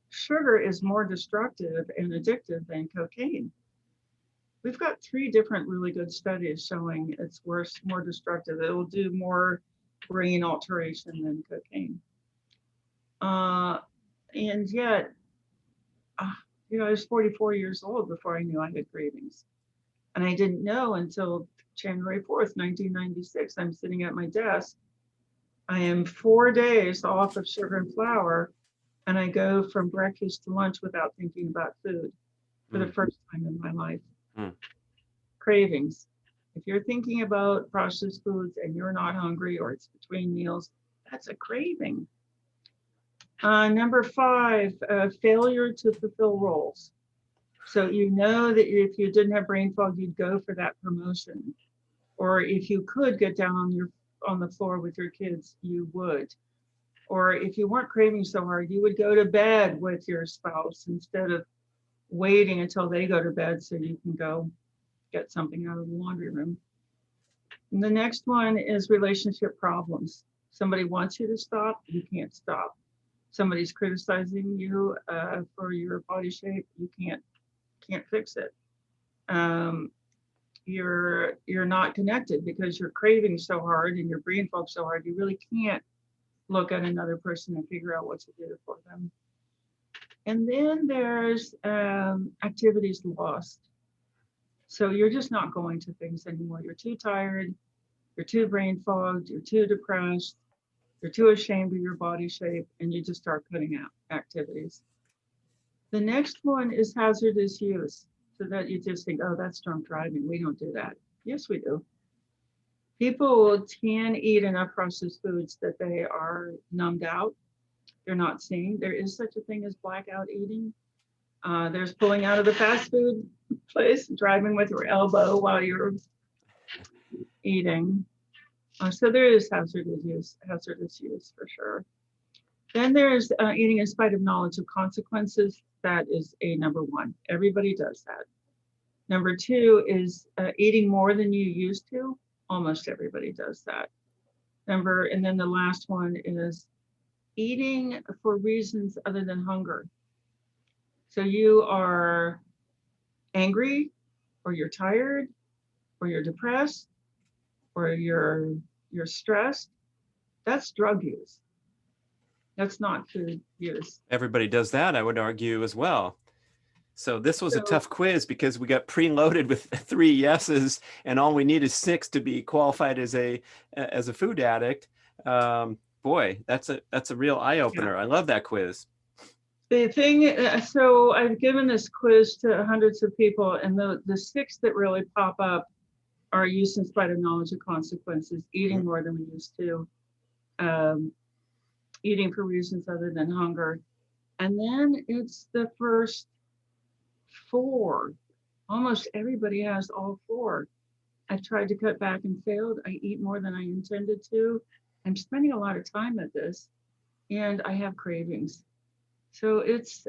Sugar is more destructive and addictive than cocaine. We've got 3 different really good studies showing it's worse, more destructive. It will do more brain alteration than cocaine. And yet, I was 44 years old before I knew I had cravings. And I didn't know until January 4th, 1996. I'm sitting at my desk. I am 4 days off of sugar and flour, and I go from breakfast to lunch without thinking about food for the first time in my life. Cravings. If you're thinking about processed foods and you're not hungry or it's between meals, that's a craving. Number 5, failure to fulfill roles. So you know that if you didn't have brain fog, you'd go for that promotion. Or if you could get down on the floor with your kids, you would. Or if you weren't craving so hard, you would go to bed with your spouse instead of waiting until they go to bed so you can go get something out of the laundry room. And the next one is relationship problems. Somebody wants you to stop, you can't stop. Somebody's criticizing you for your body shape, you can't fix it. You're not connected because you're craving so hard and your brain fog so hard, you really can't look at another person and figure out what to do for them. And then there's activities lost. So you're just not going to things anymore. You're too tired, you're too brain fogged, you're too depressed, you're too ashamed of your body shape, and you just start cutting out activities. The next one is hazardous use. So that you just think, oh, that's drunk driving. We don't do that. Yes, we do. People can eat enough processed foods that they are numbed out. they're not seeing. There is such a thing as blackout eating. There's pulling out of the fast food place, driving with your elbow while you're eating. So there is hazardous use for sure. Then there's eating in spite of knowledge of consequences. That is a number one. Everybody does that. Number two is eating more than you used to. Almost everybody does that. And then the last one is eating for reasons other than hunger. So you are angry, or you're tired, or you're depressed, or you're stressed. That's drug use. That's not food use. Everybody does that, I would argue as well. So this was a So- tough quiz because we got preloaded with 3 yeses, and all we need is 6 to be qualified as a food addict. Boy, that's a real eye opener. I love that quiz. The thing, so I've given this quiz to hundreds of people, and the 6 that really pop up are use in spite of knowledge of consequences, eating more than we used to, eating for reasons other than hunger. And then it's the first 4. Almost everybody has all 4. I've tried to cut back and failed. I eat more than I intended to. I'm spending a lot of time at this, and I have cravings. So it's,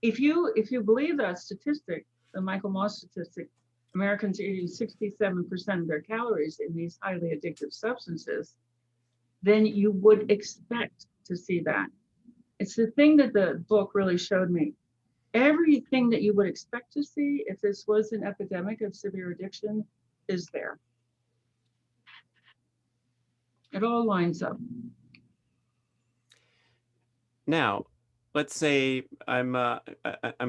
if you believe that statistic, the Michael Moss statistic, Americans eating 67% of their calories in these highly addictive substances, then you would expect to see that. It's the thing that the book really showed me. Everything that you would expect to see if this was an epidemic of severe addiction is there. It all lines up. Now, let's say I'm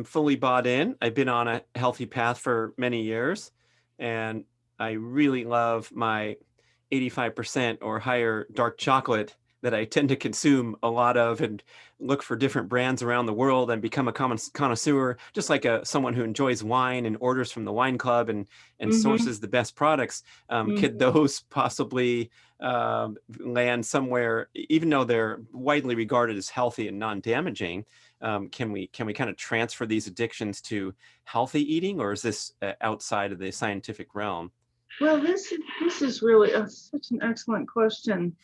fully bought in. I've been on a healthy path for many years, and I really love my 85% or higher dark chocolate that I tend to consume a lot of, and look for different brands around the world and become a connoisseur, just like someone who enjoys wine and orders from the wine club and sources the best products. Could those possibly land somewhere, even though they're widely regarded as healthy and non-damaging? Can we kind of transfer these addictions to healthy eating, or is this outside of the scientific realm? Well, this is really such an excellent question.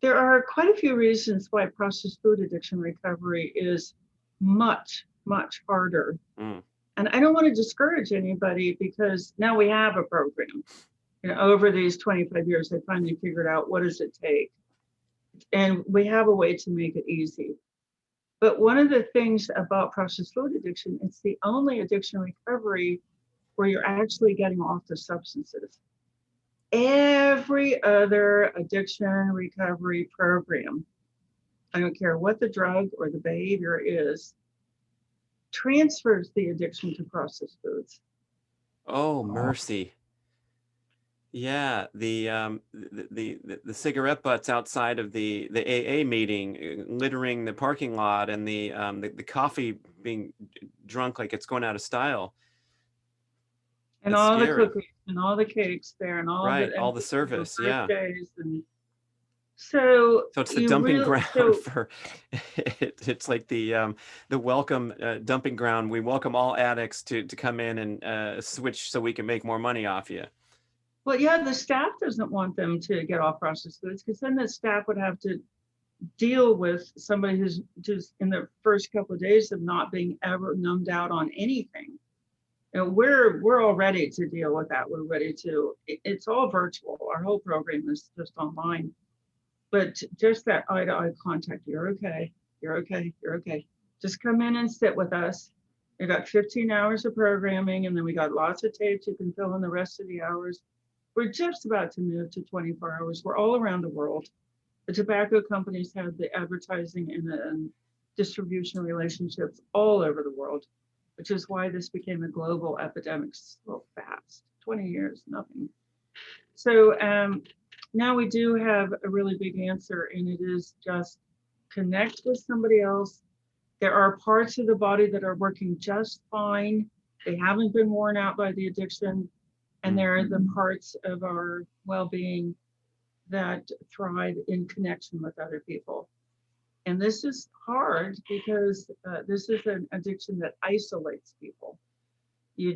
There are quite a few reasons why processed food addiction recovery is much, much harder. And I don't want to discourage anybody, because now we have a program. Over these 25 years, I finally figured out what does it take. And we have a way to make it easy. But one of the things about processed food addiction, it's the only addiction recovery where you're actually getting off the substances. Every other addiction recovery program, I don't care what the drug or the behavior is, transfers the addiction to processed foods. Oh, mercy. Yeah, the cigarette butts outside of the AA meeting, littering the parking lot, and the coffee being drunk like it's going out of style. And That's all scary. the cookies and all the cakes there, and all Right, the all the service, yeah. birthdays, and so it's the you dumping really- ground so- for it's like the welcome dumping ground. We welcome all addicts to come in and switch so we can make more money off you. Well, yeah, the staff doesn't want them to get off processed foods, because then the staff would have to deal with somebody who's just in the first couple of days of not being ever numbed out on anything. We're all ready to deal with that. We're ready to, it's all virtual. Our whole program is just online. But just that eye-to-eye contact, you're okay, you're okay, you're okay. Just come in and sit with us. We got 15 hours of programming, and then we got lots of tapes you can fill in the rest of the hours. We're just about to move to 24 hours. We're all around the world. The tobacco companies have the advertising and the distribution relationships all over the world, which is why this became a global epidemic so fast. 20 years, nothing. So now we do have a really big answer, and it is just connect with somebody else. There are parts of the body that are working just fine. They haven't been worn out by the addiction. And there are the parts of our well-being that thrive in connection with other people. And this is hard because this is an addiction that isolates people. You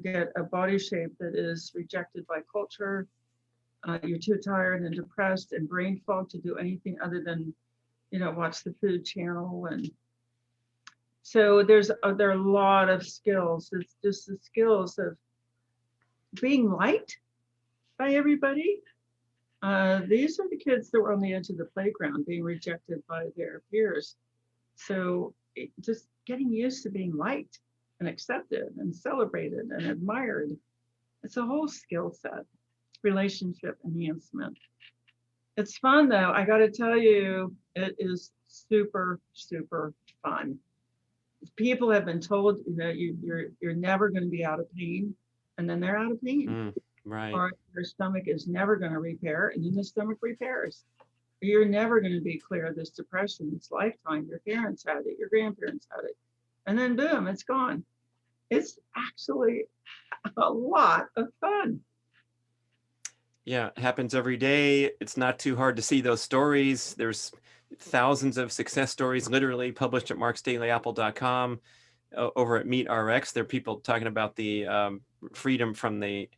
get a body shape that is rejected by culture. You're too tired and depressed and brain fog to do anything other than, watch the food channel. And so there are a lot of skills. It's just the skills of being liked by everybody. These are the kids that were on the edge of the playground being rejected by their peers. So just getting used to being liked and accepted and celebrated and admired. It's a whole skill set, relationship enhancement. It's fun though. I got to tell you, it is super, super fun. People have been told, you're never going to be out of pain, and then they're out of pain. Right. Or your stomach is never going to repair, and then the stomach repairs. You're never going to be clear of this depression. It's lifetime. Your parents had it, your grandparents had it, and then boom, it's gone. It's actually a lot of fun. Yeah, it happens every day. It's not too hard to see those stories. There's thousands of success stories literally published at marksdailyapple.com. Over at Meet RX, there are people talking about the freedom from the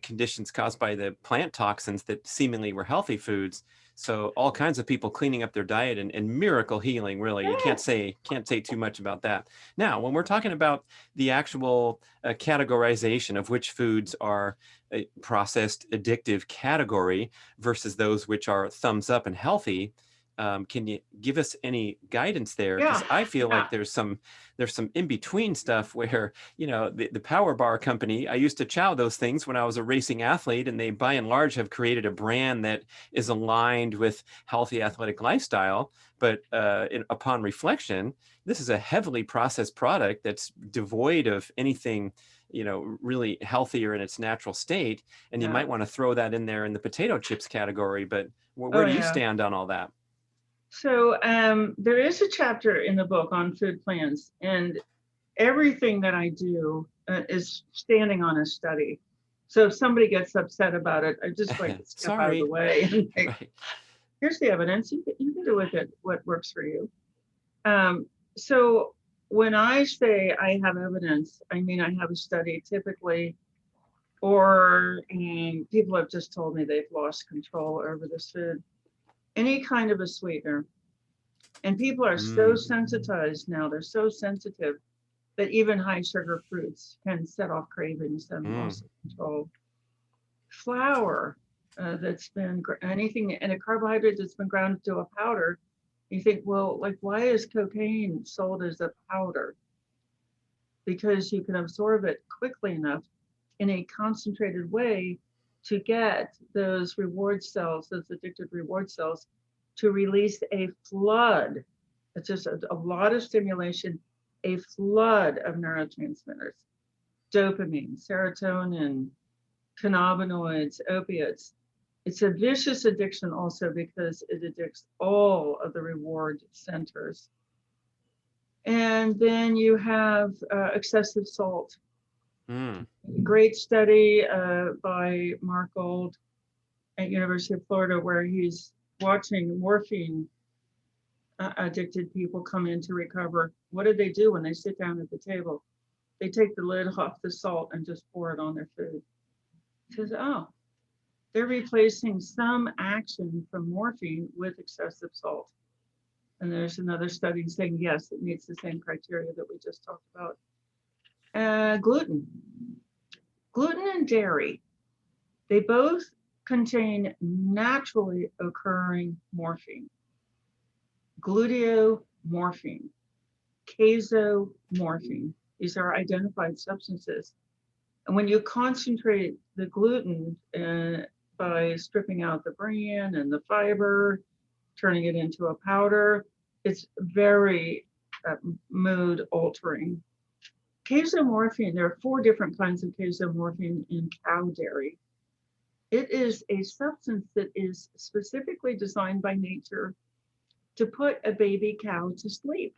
conditions caused by the plant toxins that seemingly were healthy foods. So all kinds of people cleaning up their diet and miracle healing, really. You can't say too much about that. Now, when we're talking about the actual categorization of which foods are a processed addictive category versus those which are thumbs up and healthy, can you give us any guidance there? Because I feel like there's some in between stuff where, the Power Bar company, I used to chow those things when I was a racing athlete, and they by and large have created a brand that is aligned with healthy athletic lifestyle. But upon reflection, this is a heavily processed product that's devoid of anything really healthier in its natural state. And you might want to throw that in there in the potato chips category. But where do you stand on all that? So there is a chapter in the book on food plans, and everything that I do is standing on a study. So if somebody gets upset about it, I just like to step out of the way and think, here's the evidence. You can do with it what works for you. So when I say I have evidence, I mean I have a study typically, or people have just told me they've lost control over this food. Any kind of a sweetener. And people are so sensitized now, they're so sensitive that even high sugar fruits can set off cravings and loss of control. Flour that's been anything, and a carbohydrate that's been ground to a powder. You think, well, like, why is cocaine sold as a powder? Because you can absorb it quickly enough in a concentrated way to get those reward cells, those addictive reward cells, to release a flood. It's just a lot of stimulation, a flood of neurotransmitters, dopamine, serotonin, cannabinoids, opiates. It's a vicious addiction also because it addicts all of the reward centers. And then you have excessive salt. Great study by Mark Gold at University of Florida, where he's watching morphine addicted people come in to recover. What do they do when they sit down at the table? They take the lid off the salt and just pour it on their food. He says, oh, they're replacing some action from morphine with excessive salt. And there's another study saying, yes, it meets the same criteria that we just talked about. Gluten and dairy, they both contain naturally occurring morphine. Gluteomorphine, casomorphine, these are identified substances. And when you concentrate the gluten by stripping out the bran and the fiber, turning it into a powder, it's very mood altering. Casomorphine, there are 4 different kinds of casomorphine in cow dairy. It is a substance that is specifically designed by nature to put a baby cow to sleep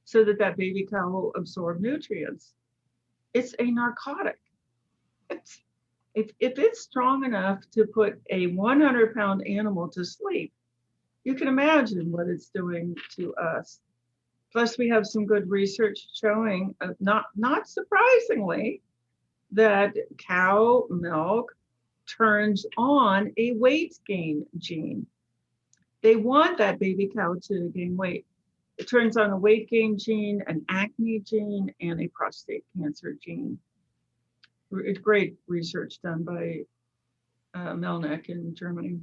so that baby cow will absorb nutrients. It's a narcotic. If it's strong enough to put a 100-pound animal to sleep, you can imagine what it's doing to us. Plus, we have some good research showing, not surprisingly, that cow milk turns on a weight gain gene. They want that baby cow to gain weight. It turns on a weight gain gene, an acne gene, and a prostate cancer gene. It's great research done by Melnick in Germany.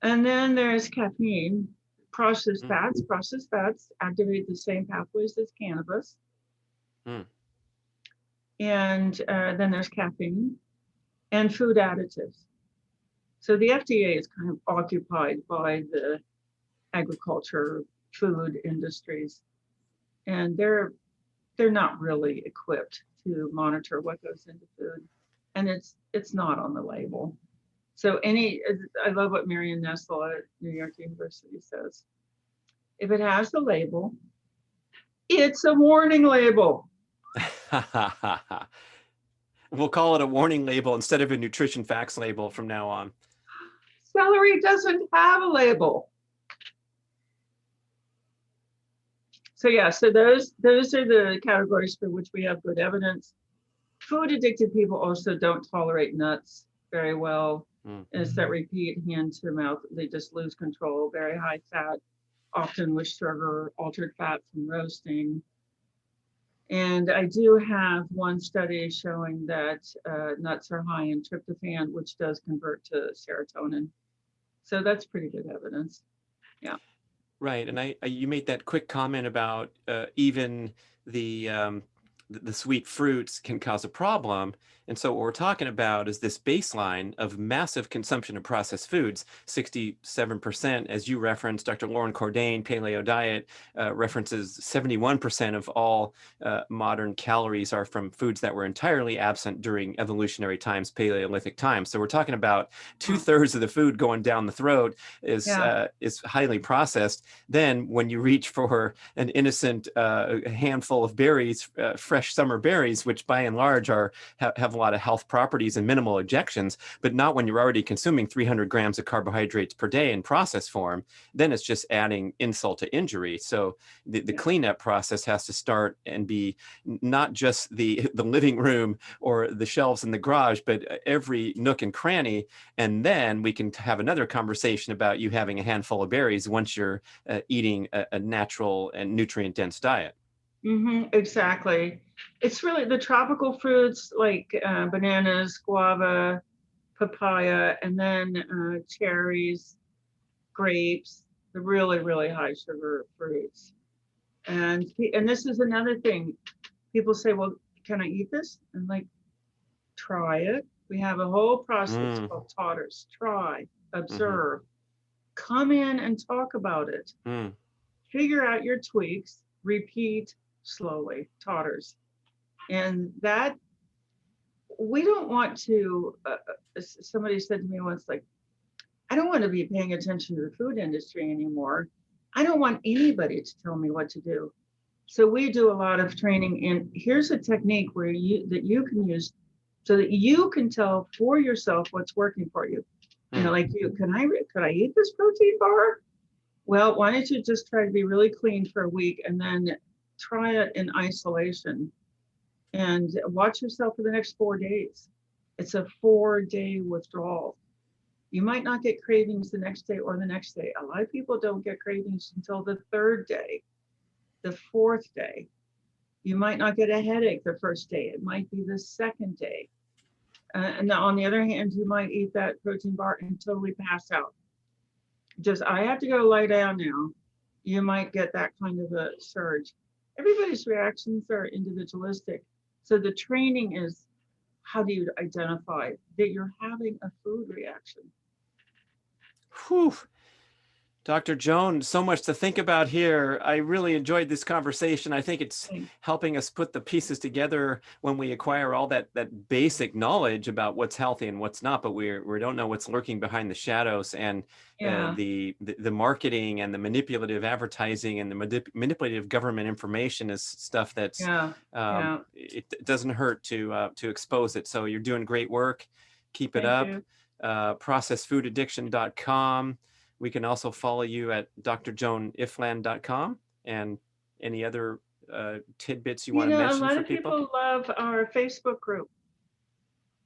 And then there's caffeine, processed fats. Processed fats activate the same pathways as cannabis. Mm. And then there's caffeine and food additives. So the FDA is kind of occupied by the agriculture, food industries, and they're not really equipped to monitor what goes into food, and it's not on the label. So I love what Marion Nestle at New York University says. If it has the label, it's a warning label. We'll call it a warning label instead of a nutrition facts label from now on. Celery doesn't have a label. So yeah, so those are the categories for which we have good evidence. Food addicted people also don't tolerate nuts very well. It's that repeat hand to mouth. They just lose control. Very high fat, often with sugar, altered fat from roasting. And I do have one study showing that nuts are high in tryptophan, which does convert to serotonin. So that's pretty good evidence. Yeah. Right, and you made that quick comment about even the sweet fruits can cause a problem. And so what we're talking about is this baseline of massive consumption of processed foods, 67%, as you referenced. Dr. Lauren Cordain, Paleo Diet, references 71% of all modern calories are from foods that were entirely absent during evolutionary times, Paleolithic times. So we're talking about 2/3 of the food going down the throat is highly processed. Then when you reach for an innocent handful of berries, fresh summer berries, which by and large have a lot of health properties and minimal ejections, but not when you're already consuming 300 grams of carbohydrates per day in processed form, then it's just adding insult to injury. So the cleanup process has to start and be not just the living room or the shelves in the garage, but every nook and cranny. And then we can have another conversation about you having a handful of berries once you're eating a natural and nutrient-dense diet. Exactly. It's really the tropical fruits like bananas, guava, papaya, and then cherries, grapes, the really, really high sugar fruits. And this is another thing. People say, well, can I eat this? And like, try it. We have a whole process called totters. Try, observe, come in and talk about it. Figure out your tweaks, repeat slowly, totters. And that, we don't want to, somebody said to me once, like, I don't want to be paying attention to the food industry anymore. I don't want anybody to tell me what to do. So we do a lot of training, and here's a technique where that you can use so that you can tell for yourself what's working for you. You know, like could I eat this protein bar? Well, why don't you just try to be really clean for a week and then try it in isolation and watch yourself for the next 4 days. It's a 4-day withdrawal. You might not get cravings the next day or the next day. A lot of people don't get cravings until the 3rd day, the 4th day. You might not get a headache the 1st day. It might be the 2nd day. And on the other hand, you might eat that protein bar and totally pass out. Just, I have to go lie down now. You might get that kind of a surge. Everybody's reactions are individualistic. So the training is, how do you identify that you're having a food reaction? Whew. Dr. Joan, so much to think about here. I really enjoyed this conversation. I think it's helping us put the pieces together when we acquire all that basic knowledge about what's healthy and what's not, but we don't know what's lurking behind the shadows. And the marketing and the manipulative advertising and the manipulative government information is stuff that's it doesn't hurt to expose it. So you're doing great work. Keep it up. Processedfoodaddiction.com. We can also follow you at drjoanifland.com, and any other tidbits you You want to know, a mention lot for of people? people love our Facebook group,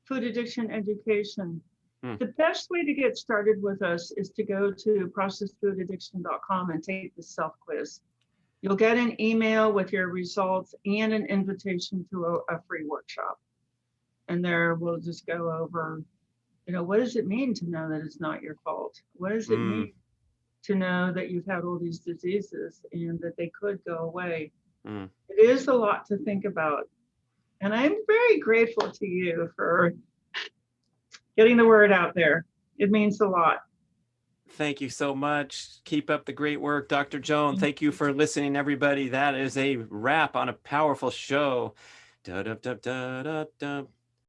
Food Addiction Education. Hmm. The best way to get started with us is to go to processedfoodaddiction.com and take the self-quiz. You'll get an email with your results and an invitation to a free workshop. And there we'll just go over, you know, what does it mean to know that it's not your fault? What does it Mm, mean to know that you've had all these diseases and that they could go away? mm. It is a lot to think about. And I'm very grateful to you for getting the word out there. It means a lot. Thank you so much. Keep up the great work, Dr. Joan. Thank you for listening, everybody. That is a wrap on a powerful show. Da, da, da, da, da, da.